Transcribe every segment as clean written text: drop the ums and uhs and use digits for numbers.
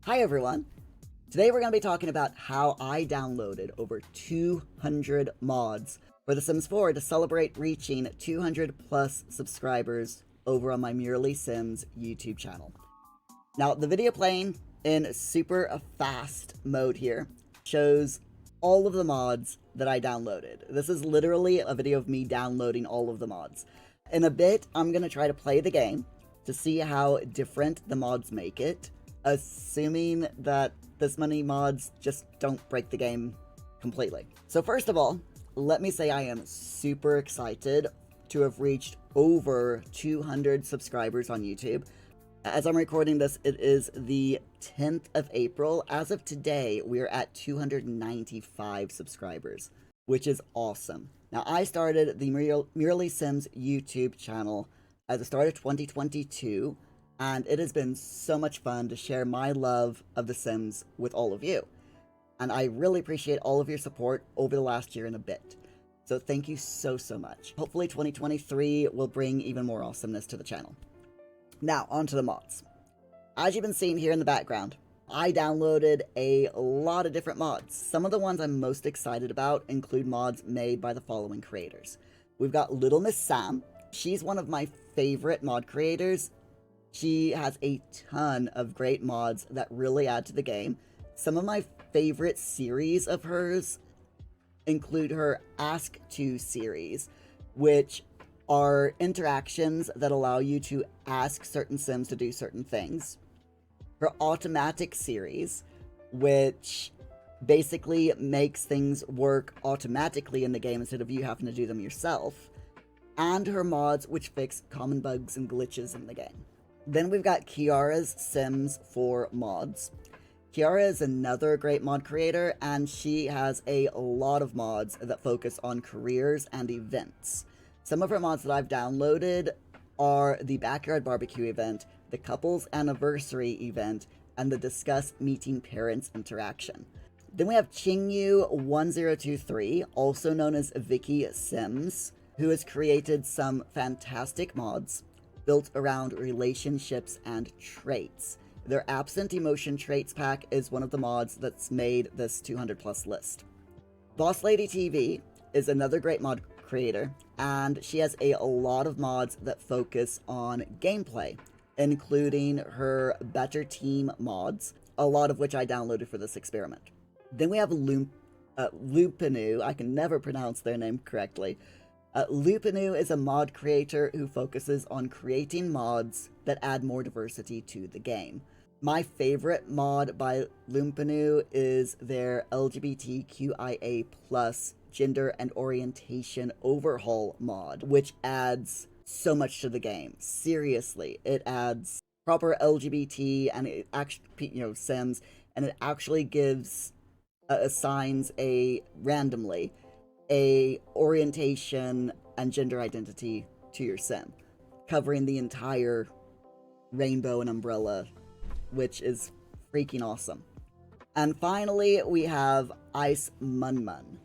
Hi everyone! Today we're going to be talking about how I downloaded over 200 mods for The Sims 4 to celebrate reaching 200 plus subscribers over on my Merely Sims YouTube channel. Now, the video playing in super fast mode here shows all of the mods that I downloaded. This is literally a video of me downloading all of the mods. In a bit, I'm going to try to play the game to see how different the mods make it, assuming that this many mods just don't break the game completely. So first of all, let me say I am super excited to have reached over 200 subscribers on YouTube. As I'm recording this, it is the 10th of April. As of today, we are at 295 subscribers, which is awesome. Now, I started the Merely Sims YouTube channel at the start of 2022, and it has been so much fun to share my love of The Sims with all of you. And I really appreciate all of your support over the last year and a bit. So thank you so much. Hopefully 2023 will bring even more awesomeness to the channel. Now, onto the mods. As you've been seeing here in the background, I downloaded a lot of different mods. Some of the ones I'm most excited about include mods made by the following creators. We've got Little Miss Sam. She's one of my favorite mod creators. She has a ton of great mods that really add to the game. Some of my favorite series of hers include her Ask To series, which are interactions that allow you to ask certain Sims to do certain things. Her Automatic series, which basically makes things work automatically in the game instead of you having to do them yourself. And her mods, which fix common bugs and glitches in the game. Then we've got Kiara's Sims 4 mods. Kiara is another great mod creator, and she has a lot of mods that focus on careers and events. Some of her mods that I've downloaded are the Backyard Barbecue event, the Couples Anniversary event, and the Discuss Meeting Parents interaction. Then we have Qingyu1023, also known as Vicky Sims, who has created some fantastic mods built around relationships and traits. Their Absent Emotion Traits pack is one of the mods that's made this 200 plus list. Boss Lady TV is another great mod creator, and she has a lot of mods that focus on gameplay, including her Better Team mods, a lot of which I downloaded for this experiment. Then we have Lupinu. I can never pronounce their name correctly. Lupinu is a mod creator who focuses on creating mods that add more diversity to the game. My favorite mod by Lupinu is their LGBTQIA+ gender and orientation overhaul mod, which adds so much to the game. Seriously, it adds proper LGBT and it actually, Sims, and it actually gives assigns randomly a orientation and gender identity to your sim, covering the entire rainbow and umbrella, which is freaking awesome. And finally, we have Ice Munmun.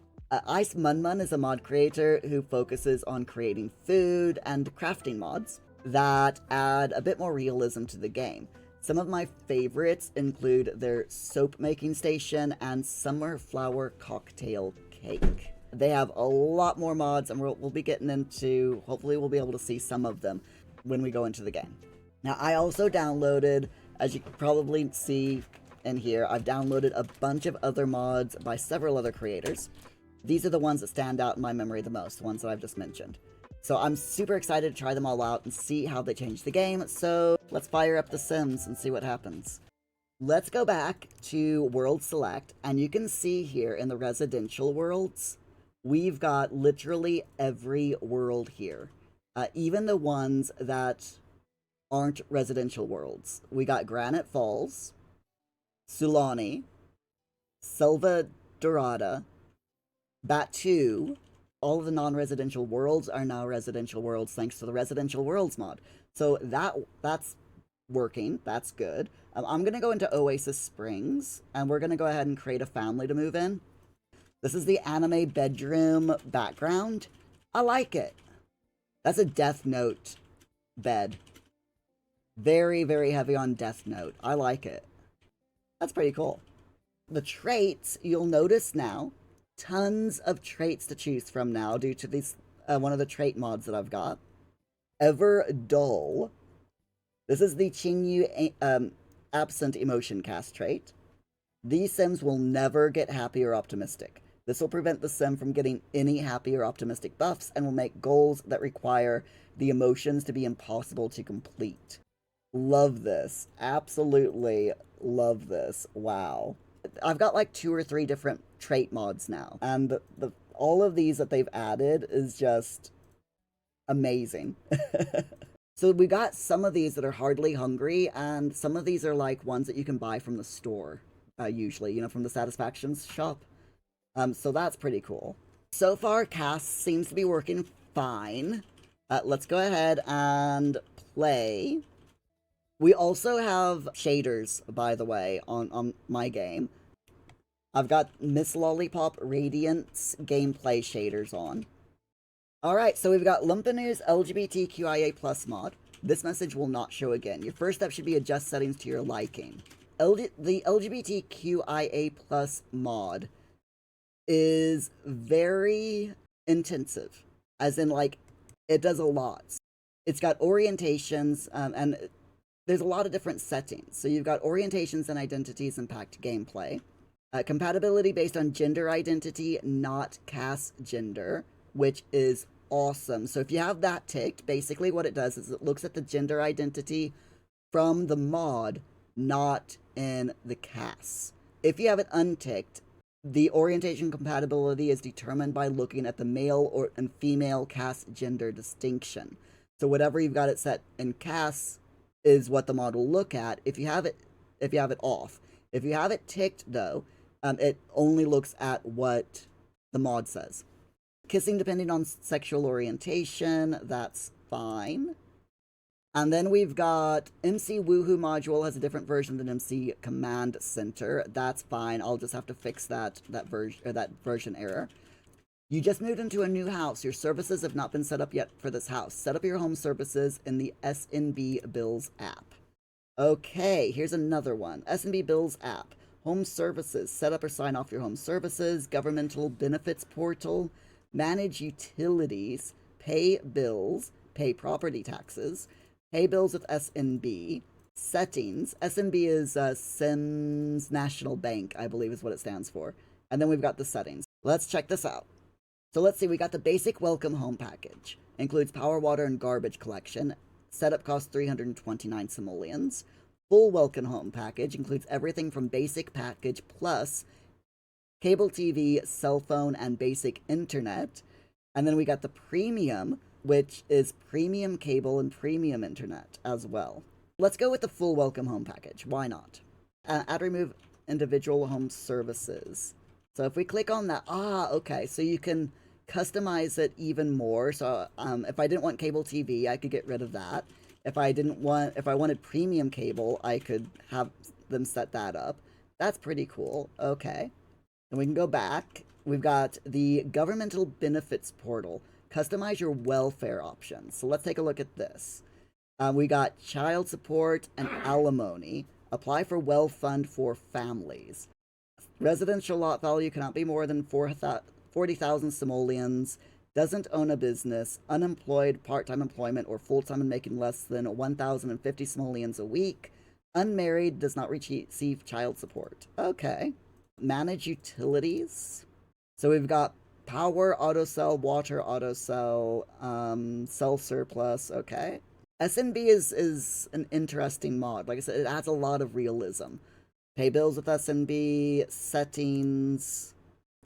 Ice Munmun is a mod creator who focuses on creating food and crafting mods that add a bit more realism to the game. Some of my favorites include their soap making station and summer flower cocktail cake. They have a lot more mods, and we'll be getting into, hopefully we'll be able to see some of them when we go into the game. Now, I also downloaded, as you can probably see in here, I've downloaded a bunch of other mods by several other creators. These are the ones that stand out in my memory the most, the ones that I've just mentioned. So I'm super excited to try them all out and see how they change the game, so let's fire up The Sims and see what happens. Let's go back to World Select, and you can see here in the residential worlds, we've got literally every world here. Even the ones that aren't residential worlds. We got Granite Falls, Sulani, Selva Dorada, Batu. All of the non-residential worlds are now residential worlds thanks to the Residential Worlds mod. So that's working. That's good. I'm going to go into Oasis Springs, and we're going to go ahead and create a family to move in. This is the anime bedroom background. I like it. That's a Death Note bed. Very, very heavy on Death Note. I like it. That's pretty cool. The traits, you'll notice now, tons of traits to choose from now due to these one of the trait mods that I've got. Ever dull. This is the Qingyu absent emotion cast trait. These Sims will never get happy or optimistic. This will prevent the Sim from getting any happy or optimistic buffs and will make goals that require the emotions to be impossible to complete. Love this. Absolutely love this. Wow. I've got like 2 or 3 different trait mods now, and all of these that they've added is just amazing. So we got some of these that are hardly hungry, and some of these are like ones that you can buy from the store, usually, you know, from the Satisfactions shop. So that's pretty cool. So far, cast seems to be working fine. Let's go ahead and play. We also have shaders, by the way, on my game. I've got Miss Lollipop Radiance gameplay shaders on. Alright, so we've got Lumpanoo's LGBTQIA+ mod. This message will not show again. Your first step should be adjust settings to your liking. The LGBTQIA+ mod is very intensive, as in, like, it does a lot. It's got orientations, and there's a lot of different settings. So you've got orientations and identities impact gameplay. Compatibility based on gender identity, not caste gender, which is awesome. So if you have that ticked, basically what it does is it looks at the gender identity from the mod, not in the caste. If you have it unticked, the orientation compatibility is determined by looking at the male and female caste gender distinction. So whatever you've got it set in caste is what the mod will look at if you have it off. If you have it ticked though, it only looks at what the mod says. Kissing depending on sexual orientation, that's fine. And then we've got MC Woohoo module has a different version than MC Command Center. That's fine. I'll just have to fix that version error. You just moved into a new house. Your services have not been set up yet for this house. Set up your home services in the SNB Bills app. Okay, here's another one. SNB Bills app. Home services. Set up or sign off your home services. Governmental benefits portal. Manage utilities. Pay bills. Pay property taxes. Pay bills with SNB. Settings. SNB is Sims National Bank, I believe is what it stands for. And then we've got the settings. Let's check this out. So let's see, we got the basic welcome home package. Includes power, water, and garbage collection. Setup costs 329 simoleons. Full welcome home package includes everything from basic package plus cable TV, cell phone, and basic internet. And then we got the premium, which is premium cable and premium internet as well. Let's go with the full welcome home package. Why not? Add remove individual home services. So if we click on that, okay, so you can customize it even more. So if I didn't want cable TV, I could get rid of that. If I wanted premium cable, I could have them set that up. That's pretty cool. Okay. And we can go back. We've got the governmental benefits portal. Customize your welfare options. So let's take a look at this. We got child support and alimony. Apply for well fund for families. Residential lot value cannot be more than 40,000 simoleons. Doesn't own a business. Unemployed, part-time employment, or full-time and making less than 1,050 simoleons a week. Unmarried, does not receive child support. Okay. Manage utilities. So we've got power autocell, water autocell, cell surplus. Okay. SNB is an interesting mod. Like I said, it adds a lot of realism. Pay bills with SNB, settings,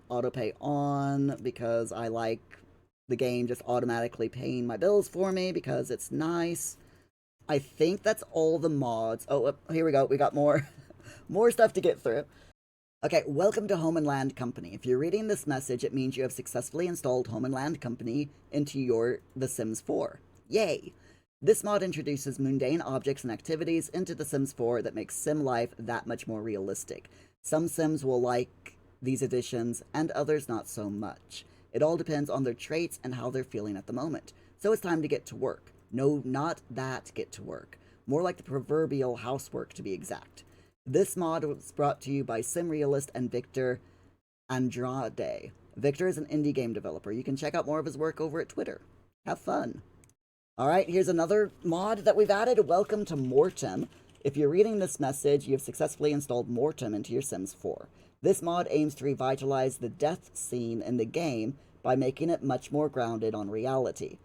autopay on, because I like the game just automatically paying my bills for me because it's nice. I think that's all the mods. Oh, here we go. We got more, more stuff to get through. Okay, welcome to Home and Land Company. If you're reading this message, it means you have successfully installed Home and Land Company into The Sims 4. Yay! This mod introduces mundane objects and activities into The Sims 4 that makes sim life that much more realistic. Some Sims will like these additions, and others not so much. It all depends on their traits and how they're feeling at the moment. So it's time to get to work. No, not that get to work. More like the proverbial housework, to be exact. This mod was brought to you by SimRealist and Victor Andrade. Victor is an indie game developer. You can check out more of his work over at Twitter. Have fun. Alright, here's another mod that we've added. Welcome to Mortem. If you're reading this message, you have successfully installed Mortem into your Sims 4. This mod aims to revitalize the death scene in the game by making it much more grounded on reality.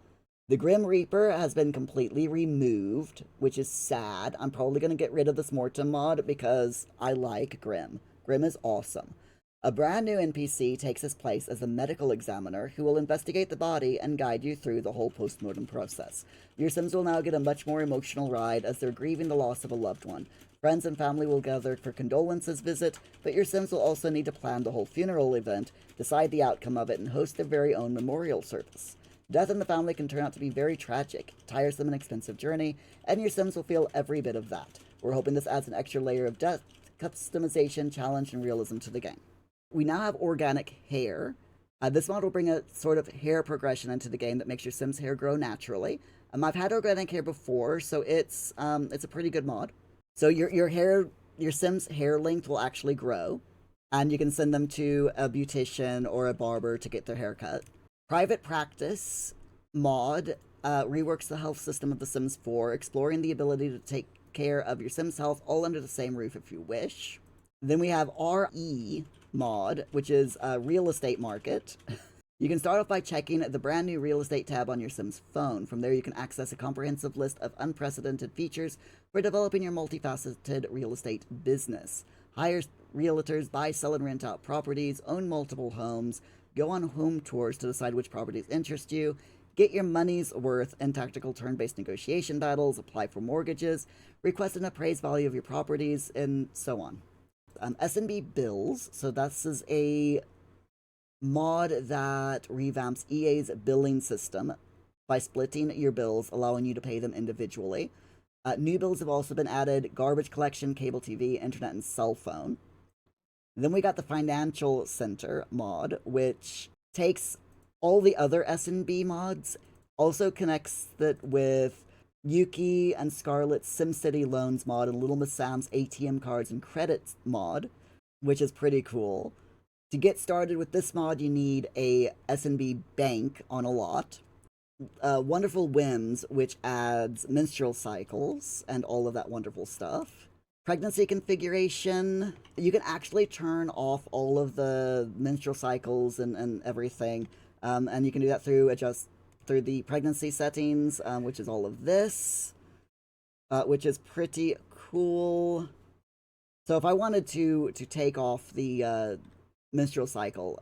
The Grim Reaper has been completely removed, which is sad. I'm probably going to get rid of this Mortem mod because I like Grim. Grim is awesome. A brand new NPC takes his place as a medical examiner who will investigate the body and guide you through the whole postmortem process. Your Sims will now get a much more emotional ride as they're grieving the loss of a loved one. Friends and family will gather for condolences visit, but your Sims will also need to plan the whole funeral event, decide the outcome of it, and host their very own memorial service. Death in the family can turn out to be very tragic, tiresome, and expensive journey, and your Sims will feel every bit of that. We're hoping this adds an extra layer of death, customization, challenge, and realism to the game. We now have organic hair. This mod will bring a sort of hair progression into the game that makes your Sims hair grow naturally. I've had organic hair before, so it's a pretty good mod. So your Sims hair length will actually grow, and you can send them to a beautician or a barber to get their hair cut. Private Practice mod reworks the health system of The Sims 4, exploring the ability to take care of your Sims' health all under the same roof if you wish. Then we have RE mod, which is a real estate market. You can start off by checking the brand new real estate tab on your Sims phone. From there, you can access a comprehensive list of unprecedented features for developing your multifaceted real estate business. Hire realtors, buy, sell, and rent out properties, own multiple homes, go on home tours to decide which properties interest you, get your money's worth in tactical turn-based negotiation battles, apply for mortgages, request an appraised value of your properties, and so on. S&B Bills, so this is a mod that revamps EA's billing system by splitting your bills, allowing you to pay them individually. New bills have also been added: garbage collection, cable TV, internet, and cell phone. Then we got the Financial Center mod, which takes all the other S&B mods, also connects it with Yuki and Scarlett's SimCity Loans mod and Little Miss Sam's ATM cards and credits mod, which is pretty cool. To get started with this mod, you need a S&B bank on a lot. Wonderful Whims, which adds menstrual cycles and all of that wonderful stuff. Pregnancy configuration. You can actually turn off all of the menstrual cycles and everything, and you can do that through the pregnancy settings, which is all of this, which is pretty cool. So if I wanted to take off the menstrual cycle,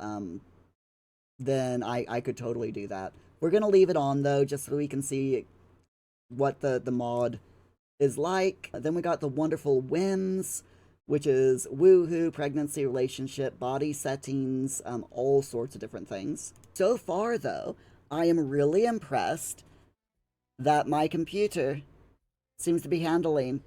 then I could totally do that. We're gonna leave it on though, just so we can see what the mod is like. Then we got the Wonderful Whims, which is woohoo, pregnancy, relationship, body settings, all sorts of different things. So far though, I am really impressed that my computer seems to be handling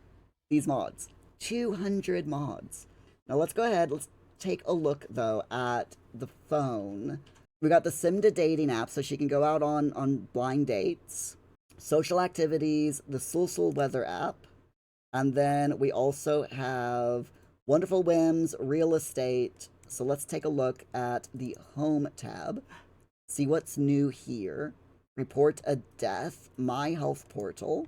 these mods. 200 mods. Now let's go ahead, let's take a look though at the phone. We got the Simda dating app, so she can go out on blind dates. Social activities, the Sulsul weather app, and then we also have Wonderful Whims, real estate. So let's take a look at the home tab, see what's new here. Report a death, my health portal.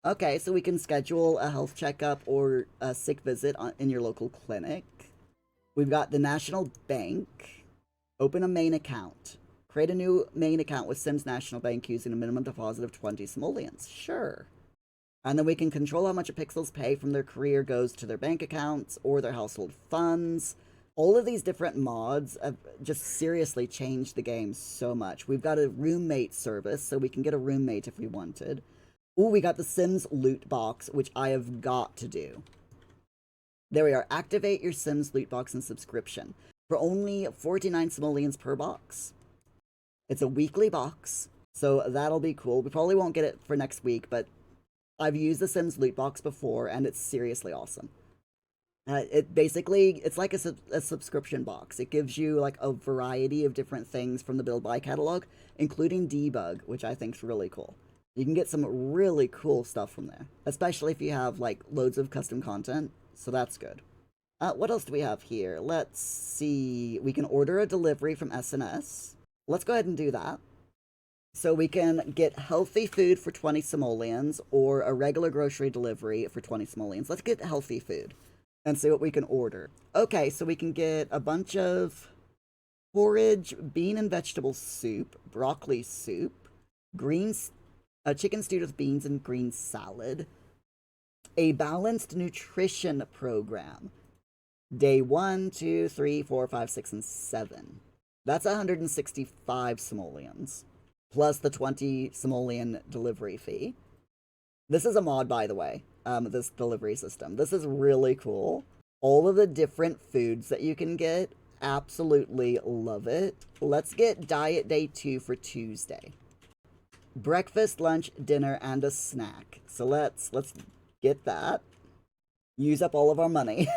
Okay, so we can schedule a health checkup or a sick visit in your local clinic. We've got the National Bank. Open a main account. Create a new main account with Sims National Bank using a minimum deposit of 20 simoleons. Sure. And then we can control how much a Pixels pay from their career goes to their bank accounts or their household funds. All of these different mods have just seriously changed the game so much. We've got a roommate service, so we can get a roommate if we wanted. Ooh, we got the Sims loot box, which I have got to do. There we are. Activate your Sims loot box and subscription for only 49 simoleons per box. It's a weekly box, so that'll be cool. We probably won't get it for next week, but I've used the Sims loot box before, and it's seriously awesome. It's like a subscription box. It gives you like a variety of different things from the Build Buy catalog, including debug, which I think is really cool. You can get some really cool stuff from there, especially if you have like loads of custom content. so that's good. What else do we have here? Let's see. We can order a delivery from SNS. Let's go ahead and do that. So we can get healthy food for 20 simoleons or a regular grocery delivery for 20 simoleons. Let's get healthy food and see what we can order. Okay, so we can get a bunch of porridge, bean and vegetable soup, broccoli soup, greens, chicken stewed with beans and green salad, a balanced nutrition program. Day 1, 2, 3, 4, 5, 6, and 7. That's 165 simoleons, plus the 20 simoleon delivery fee. This is a mod, by the way, this delivery system. This is really cool. All of the different foods that you can get, absolutely love it. Let's get diet day 2 for Tuesday. Breakfast, lunch, dinner, and a snack. So let's get that. Use up all of our money.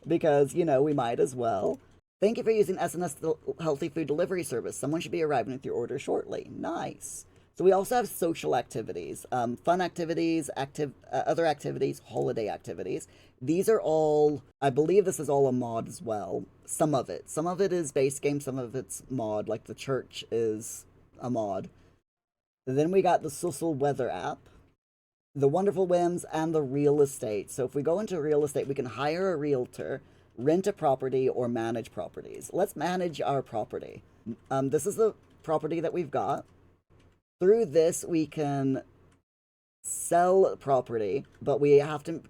Because, you know, we might as well. Thank you for using SNS Healthy Food Delivery Service. Someone should be arriving with your order shortly. Nice. So we also have social activities, fun activities, other activities, holiday activities. These are all, I believe this is all a mod as well. Some of it. Some of it is base game, some of it's mod, like the church is a mod. And then we got the Social Weather app, the Wonderful Whims, and the real estate. So if we go into real estate, we can hire a realtor, rent a property, or manage properties. Let's manage our property. This is the property that we've got. Through this, we can sell property, but we have to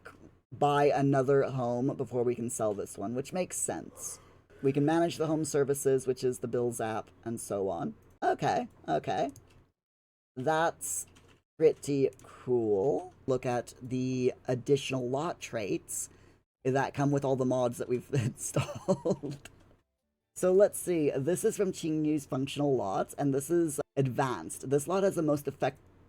buy another home before we can sell this one, which makes sense. We can manage the home services, which is the Bills app, and so on. Okay. That's pretty cool. Look at the additional lot traits that come with all the mods that we've installed. So let's see. This is from Qingyu's functional lots, and this is advanced. This lot has the most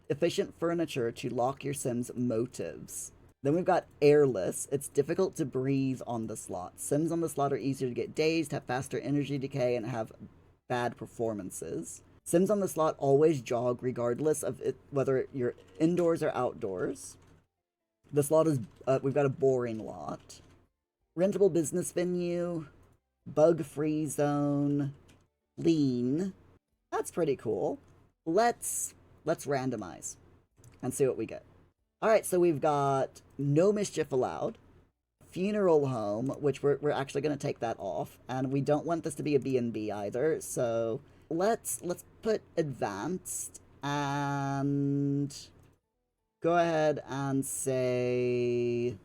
efficient furniture to lock your Sims' motives. Then we've got airless. It's difficult to breathe on this lot. Sims on this lot are easier to get dazed, have faster energy decay, and have bad performances. Sims on this lot always jog regardless of whether you're indoors or outdoors. This lot is, we've got a boring lot. Rentable business venue, bug-free zone, lean. That's pretty cool. Let's randomize and see what we get. Alright, so we've got no mischief allowed. Funeral home, which we're actually going to take that off. And we don't want this to be a B&B either, so let's put advanced and go ahead and say,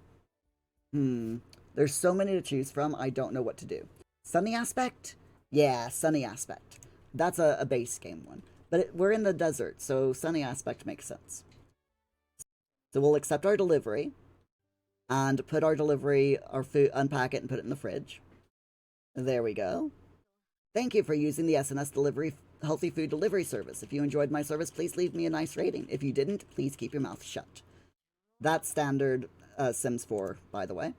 there's so many to choose from, I don't know what to do. Sunny aspect? Yeah, sunny aspect. That's a base game one. But we're in the desert, so sunny aspect makes sense. So we'll accept our delivery and put our delivery, our food, unpack it and put it in the fridge. There we go. Thank you for using the SNS Healthy Food Delivery Service. If you enjoyed my service, please leave me a nice rating. If you didn't, please keep your mouth shut. That's standard Sims 4, by the way.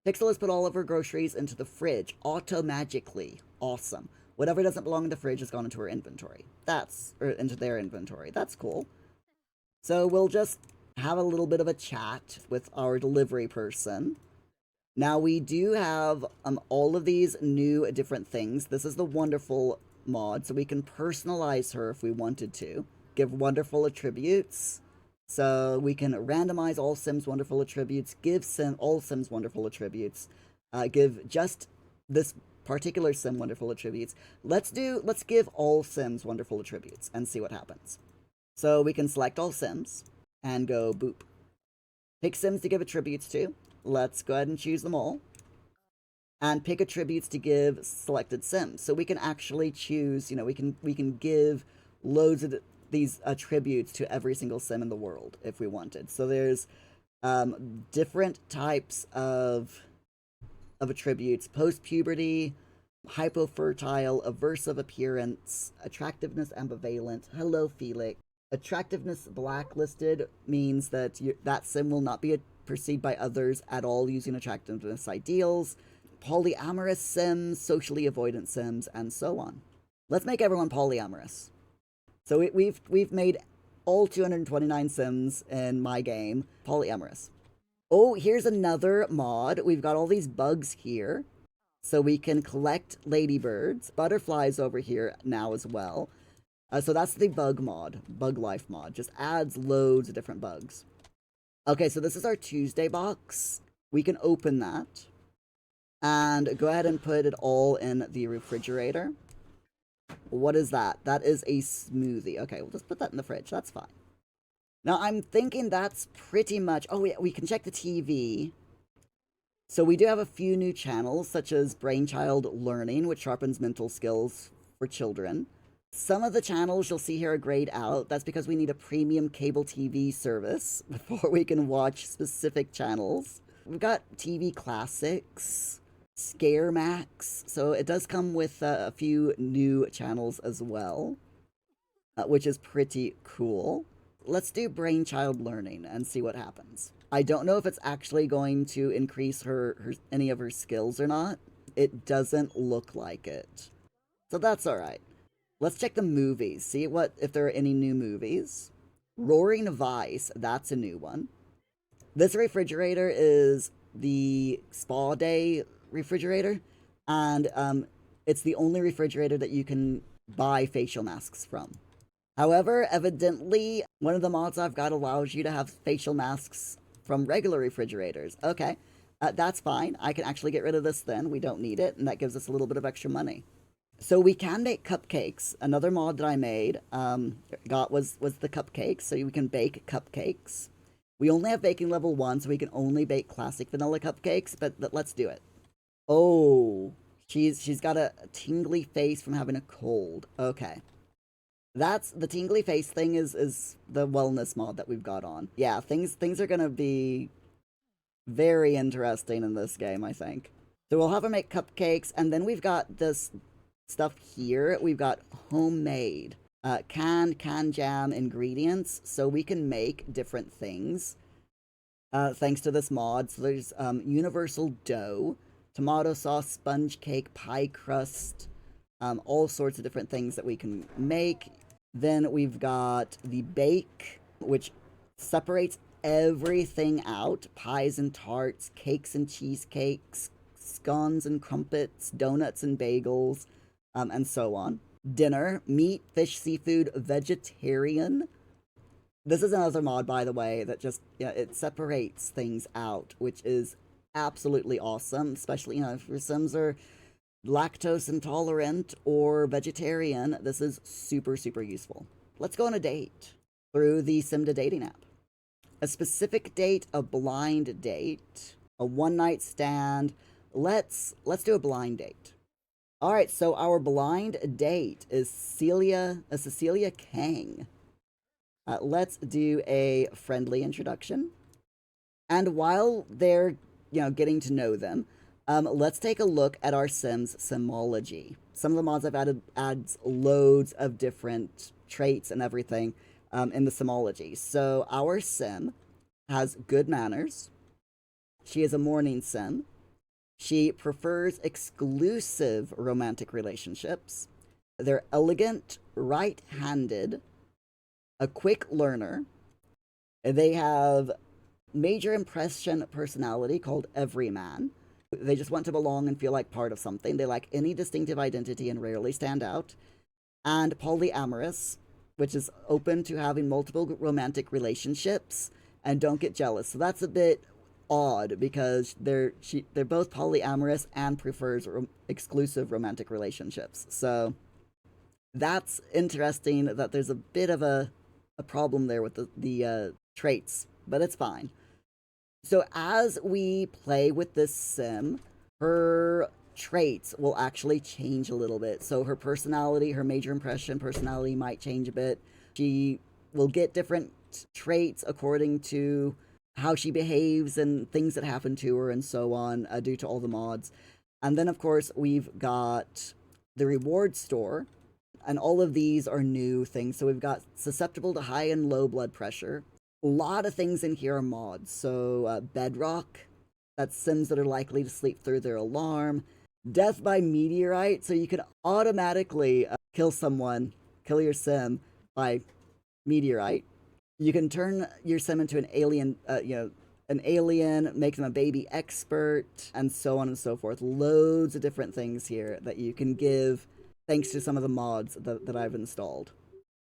Pixel has put all of her groceries into the fridge, auto-magically. Awesome. Whatever doesn't belong in the fridge has gone into her inventory. Into their inventory. That's cool. So we'll just have a little bit of a chat with our delivery person. Now we do have all of these new different things. This is the wonderful mod, so we can personalize her if we wanted to. Give wonderful attributes. So we can randomize all Sims wonderful attributes, give all Sims wonderful attributes, give just this particular Sim wonderful attributes. Let's give all Sims wonderful attributes and see what happens. So we can select all Sims and go boop. Pick Sims to give attributes to. Let's go ahead and choose them all. And pick attributes to give selected Sims. So we can actually choose, we can give loads of these attributes to every single Sim in the world if we wanted. So there's different types of attributes: post-puberty, hypofertile, aversive appearance, attractiveness ambivalent, hello Felix. Attractiveness blacklisted means that that Sim will not be perceived by others at all using attractiveness ideals. Polyamorous Sims, socially avoidant Sims, and so on. Let's make everyone polyamorous. So we've made all 229 Sims in my game polyamorous. Oh, here's another mod. We've got all these bugs here. So we can collect ladybirds, butterflies over here now as well. So that's the bug mod, bug life mod. Just adds loads of different bugs. Okay, so this is our Tuesday box. We can open that and go ahead and put it all in the refrigerator. What is that? That is a smoothie. Okay, we'll just put that in the fridge. That's fine. Now, I'm thinking that's pretty much... Oh, yeah, we can check the TV. So we do have a few new channels, such as Brainchild Learning, which sharpens mental skills for children. Some of the channels you'll see here are grayed out. That's because we need a premium cable TV service before we can watch specific channels. We've got TV Classics, Scare Max, so it does come with a few new channels as well, which is pretty cool. Let's do Brainchild Learning and see what happens. I don't know if it's actually going to increase her any of her skills or not. It doesn't look like it. So that's alright. Let's check the movies, see if there are any new movies. Roaring Vice, that's a new one. This refrigerator is the Spa Day refrigerator, and it's the only refrigerator that you can buy facial masks from. However, evidently, one of the mods I've got allows you to have facial masks from regular refrigerators. Okay, that's fine. I can actually get rid of this then. We don't need it, and that gives us a little bit of extra money. So we can make cupcakes. Another mod that I made was the cupcakes, so we can bake cupcakes. We only have baking level 1, so we can only bake classic vanilla cupcakes, but let's do it. Oh, she's got a tingly face from having a cold. Okay. That's the tingly face thing is the wellness mod that we've got on. Yeah, things are gonna be very interesting in this game, I think. So we'll have her make cupcakes, and then we've got this stuff here. We've got homemade canned jam ingredients, so we can make different things thanks to this mod. So there's universal dough, tomato sauce, sponge cake, pie crust, all sorts of different things that we can make. Then we've got the bake, which separates everything out. Pies and tarts, cakes and cheesecakes, scones and crumpets, donuts and bagels, and so on. Dinner, meat, fish, seafood, vegetarian. This is another mod, by the way, that just, it separates things out, which is absolutely awesome, especially, if your Sims are lactose intolerant or vegetarian. This is super, super useful. Let's go on a date through the SimDa dating app. A specific date, a blind date, a one-night stand. Let's do a blind date. All right, so our blind date is Cecilia Kang. Let's do a friendly introduction. And while they're, getting to know them, let's take a look at our Sims Simology. Some of the mods I've added adds loads of different traits and everything in the Simology. So our Sim has good manners. She is a morning Sim. She prefers exclusive romantic relationships. They're elegant, right-handed, a quick learner. They have major impression personality called Everyman. They just want to belong and feel like part of something. They lack any distinctive identity and rarely stand out. And polyamorous, which is open to having multiple romantic relationships and don't get jealous. So that's a bit odd because they're both polyamorous and prefers exclusive romantic relationships. So that's interesting that there's a bit of a problem there with the traits, but it's fine. So as we play with this Sim, her traits will actually change a little bit. So her personality, her major impression personality might change a bit. She will get different traits according to how she behaves and things that happen to her and so on due to all the mods. And then, of course, we've got the reward store. And all of these are new things. So we've got susceptible to high and low blood pressure. A lot of things in here are mods. So bedrock, that's Sims that are likely to sleep through their alarm. Death by meteorite, so you can automatically kill your Sim by meteorite. You can turn your Sim into an alien, an alien, make them a baby expert, and so on and so forth. Loads of different things here that you can give thanks to some of the mods that I've installed.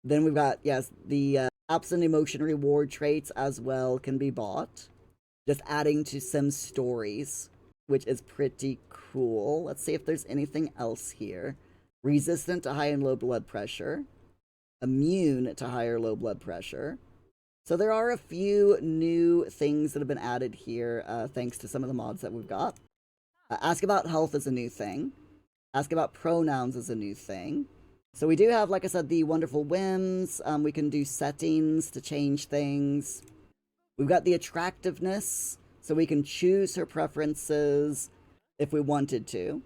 Then we've got, yes, the absent emotion reward traits as well can be bought. Just adding to Sims stories, which is pretty cool. Let's see if there's anything else here. Resistant to high and low blood pressure. Immune to high or low blood pressure. So there are a few new things that have been added here, thanks to some of the mods that we've got. Ask about health is a new thing. Ask about pronouns is a new thing. So we do have, like I said, the wonderful whims. We can do settings to change things. We've got the attractiveness, so we can choose her preferences if we wanted to.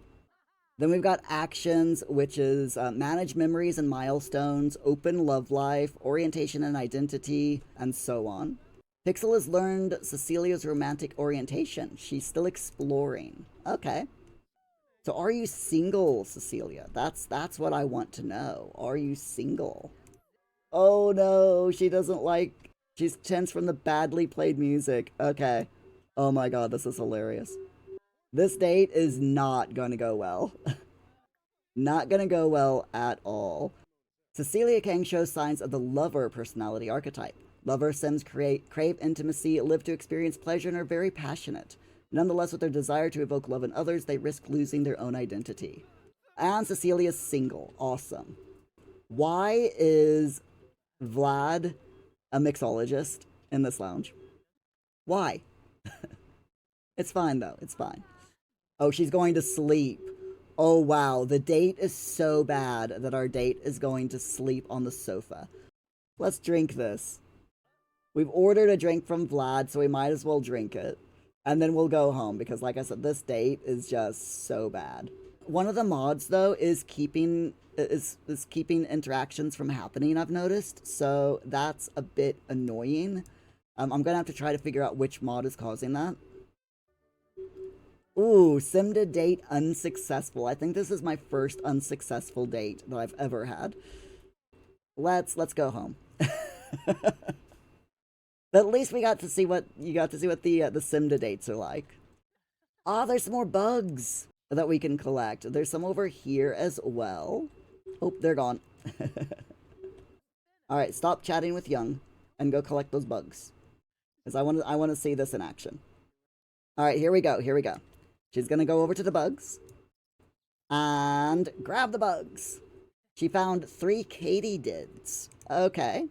Then we've got actions, which is manage memories and milestones, open love life, orientation and identity, and so on. Pixel has learned Cecilia's romantic orientation. She's still exploring. Okay. So are you single, Cecilia? That's what I want to know. Are you single? Oh no, she doesn't like... She's tense from the badly played music. Okay. Oh my god, this is hilarious. This date is not gonna go well. Not gonna go well at all. Cecilia Kang shows signs of the lover personality archetype. Lover Sims crave intimacy, live to experience pleasure, and are very passionate. Nonetheless, with their desire to evoke love in others, they risk losing their own identity. And Cecilia's single. Awesome. Why is Vlad a mixologist in this lounge? Why? It's fine, though. It's fine. Oh, she's going to sleep. Oh, wow. The date is so bad that our date is going to sleep on the sofa. Let's drink this. We've ordered a drink from Vlad, so we might as well drink it. And then we'll go home, because like I said, this date is just so bad. One of the mods, though, is keeping interactions from happening, I've noticed. So that's a bit annoying. I'm going to have to try to figure out which mod is causing that. Ooh, sim to date unsuccessful. I think this is my first unsuccessful date that I've ever had. Let's go home. But at least we got to see what the sim to dates are like. Ah, there's some more bugs that we can collect. There's some over here as well. Oh, they're gone. All right, stop chatting with Young and go collect those bugs, because I want to see this in action. All right, here we go. Here we go. She's gonna go over to the bugs and grab the bugs. She found 3 katydids. Okay.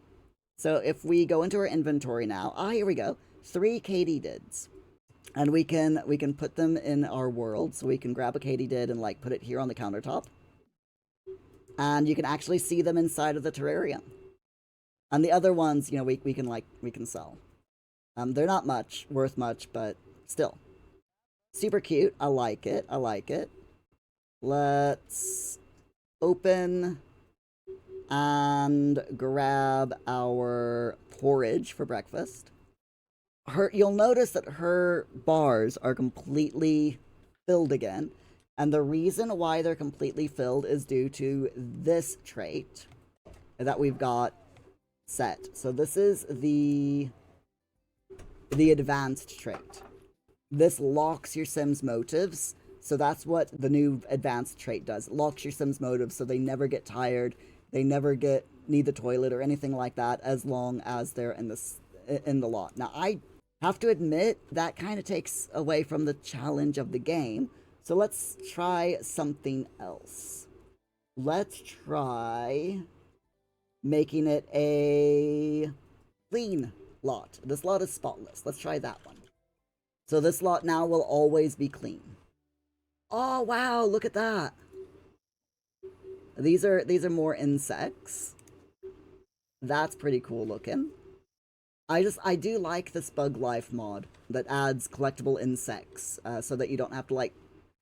So if we go into our inventory now, here we go. 3 katydids. And we can put them in our world. So we can grab a katydid and like put it here on the countertop. And you can actually see them inside of the terrarium. And the other ones, you know, we can sell. They're not worth much, but still. Super cute. I like it. I like it. Let's open and grab our porridge for breakfast. You'll notice that her bars are completely filled again. And the reason why they're completely filled is due to this trait that we've got set. So this is the advanced trait. This locks your Sims motives. So that's what the new advanced trait does. It locks your Sims motives so they never get tired. They never need the toilet or anything like that as long as they're in the lot. Now, I have to admit that kind of takes away from the challenge of the game. So let's try something else. Let's try making it a clean lot. This lot is spotless. Let's try that one. So this lot now will always be clean. Oh, wow, look at that. These are more insects. That's pretty cool looking. I do like this Bug Life mod that adds collectible insects, so that you don't have to like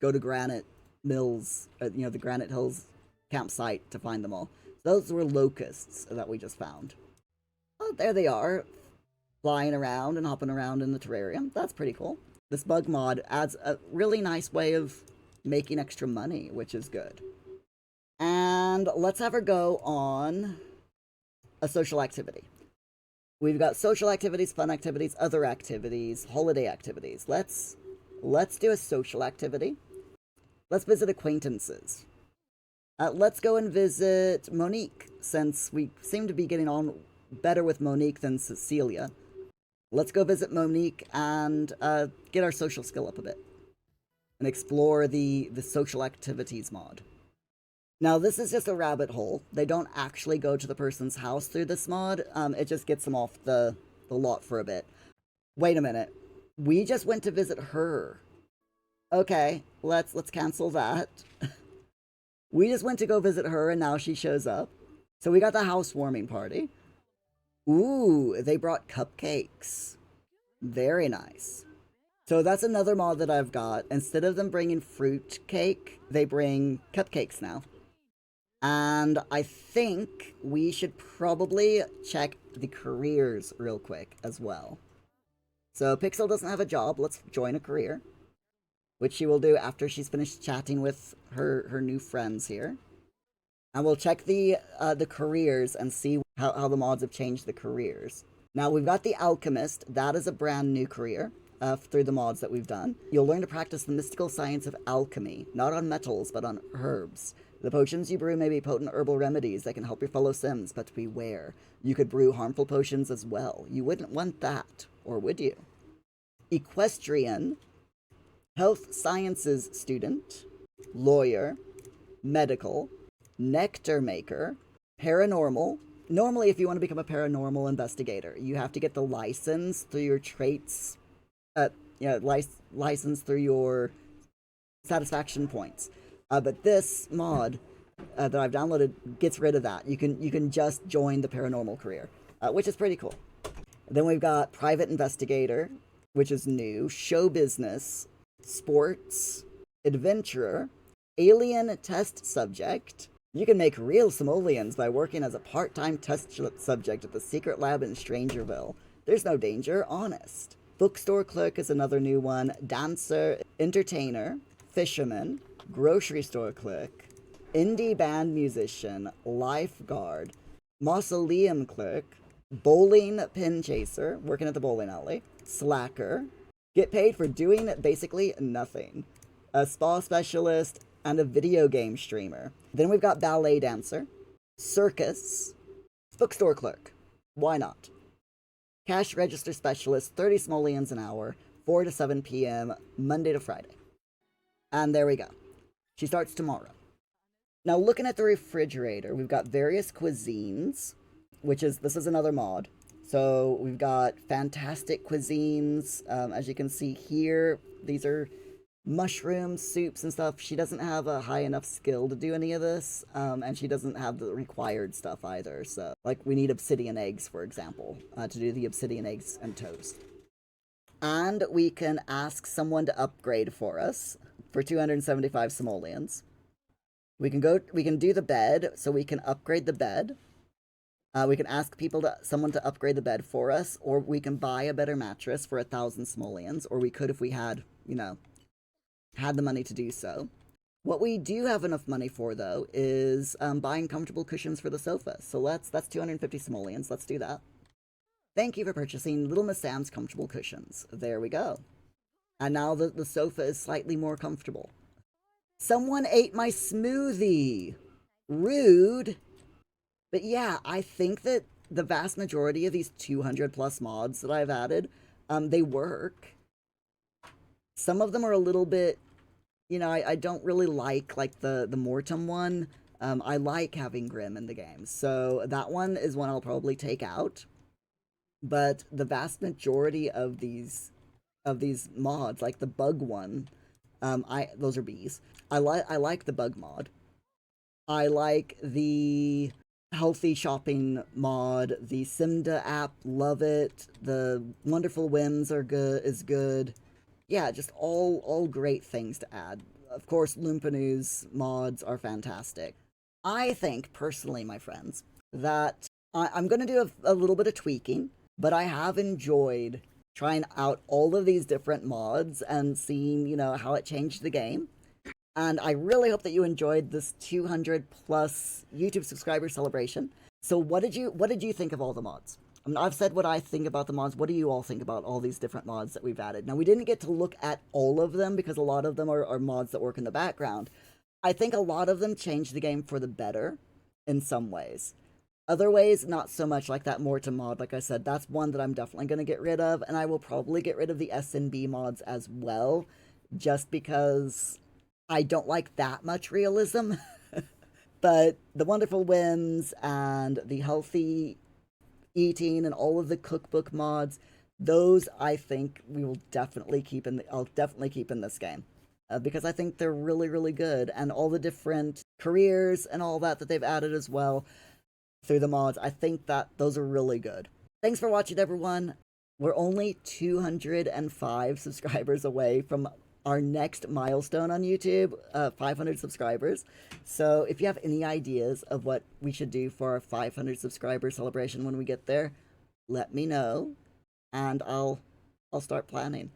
go to Granite Mills, you know, the Granite Hills campsite to find them all. Those were locusts that we just found. Oh, there they are, flying around and hopping around in the terrarium. That's pretty cool. This bug mod adds a really nice way of making extra money, which is good. And let's have her go on a social activity. We've got social activities, fun activities, other activities, holiday activities. Let's do a social activity. Let's visit acquaintances. Let's go and visit Monique, since we seem to be getting on better with Monique than Cecilia. Let's go visit Monique and get our social skill up a bit. And explore the social activities mod. Now, this is just a rabbit hole. They don't actually go to the person's house through this mod. It just gets them off the lot for a bit. Wait a minute. We just went to visit her. Okay, let's cancel that. We just went to go visit her, and now she shows up. So we got the housewarming party. Ooh, they brought cupcakes. Very nice. So that's another mod that I've got. Instead of them bringing fruit cake, they bring cupcakes now. And I think we should probably check the careers real quick as well. So Pixel doesn't have a job. Let's join a career, which she will do after she's finished chatting with her new friends here. And we'll check the careers and see how the mods have changed the careers. Now, we've got the Alchemist. That is a brand new career through the mods that we've done. You'll learn to practice the mystical science of alchemy, not on metals, but on herbs. The potions you brew may be potent herbal remedies that can help your fellow Sims, but beware. You could brew harmful potions as well. You wouldn't want that, or would you? Equestrian, health sciences student, lawyer, medical, nectar maker, paranormal. Normally, if you want to become a paranormal investigator, you have to get the license through your traits, license through your satisfaction points. But this mod that I've downloaded gets rid of that. You can just join the paranormal career, which is pretty cool. Then we've got private investigator, which is new, show business, sports, adventurer, alien test subject. You can make real simoleons by working as a part-time test subject at the secret lab in Strangerville. There's no danger, honest. Bookstore clerk is another new one. Dancer, entertainer, fisherman, grocery store clerk, indie band musician, lifeguard, mausoleum clerk, bowling pin chaser, working at the bowling alley, slacker, get paid for doing basically nothing, a spa specialist, and a video game streamer. Then we've got ballet dancer, circus, bookstore clerk, why not? Cash register specialist, 30 simoleons an hour, 4 to 7 p.m., Monday to Friday. And there we go. She starts tomorrow. Now, looking at the refrigerator, we've got various cuisines, this is another mod. So we've got fantastic cuisines. As you can see here, these are mushrooms, soups, and stuff. She doesn't have a high enough skill to do any of this, and she doesn't have the required stuff either. So, like, we need obsidian eggs, for example, to do the obsidian eggs and toast. And we can ask someone to upgrade for us for 275 simoleons. We can do the bed, so we can upgrade the bed. We can ask someone to upgrade the bed for us, or we can buy a better mattress for 1,000 simoleons, or we could if we had, had the money to do so. What we do have enough money for, though, is buying comfortable cushions for the sofa. So that's 250 simoleons. Let's do that. Thank you for purchasing Little Miss Sam's comfortable cushions. There we go. And now the sofa is slightly more comfortable. Someone ate my smoothie. Rude. But yeah, I think that the vast majority of these 200 plus mods that I've added, they work. Some of them are a little bit, I don't really like the Mortem one. I like having Grim in the game, so that one is one I'll probably take out. But the vast majority of these mods, like the bug one, those are bees. I like the bug mod. I like the healthy shopping mod, the Simda app, love it. The Wonderful Whims is good. Yeah, just all great things to add. Of course, Lumpinoo's mods are fantastic. I think, personally, my friends, that I'm going to do a little bit of tweaking, but I have enjoyed trying out all of these different mods and seeing, how it changed the game. And I really hope that you enjoyed this 200 plus YouTube subscriber celebration. So what did you think of all the mods? I mean, I've said what I think about the mods. What do you all think about all these different mods that we've added? Now, we didn't get to look at all of them because a lot of them are mods that work in the background. I think a lot of them change the game for the better in some ways. Other ways, not so much, like that Morta mod. Like I said, that's one that I'm definitely going to get rid of, and I will probably get rid of the SNB mods as well, just because I don't like that much realism. But the Wonderful Whims and the Healthy Eating and all of the cookbook mods, those I think we will definitely keep in. I'll definitely keep in this game. Because I think they're really, really good, and all the different careers and all that they've added as well through the mods, I think that those are really good. Thanks for watching, everyone. We're only 205 subscribers away from our next milestone on YouTube, 500 subscribers. So if you have any ideas of what we should do for our 500 subscriber celebration when we get there, let me know, and I'll start planning.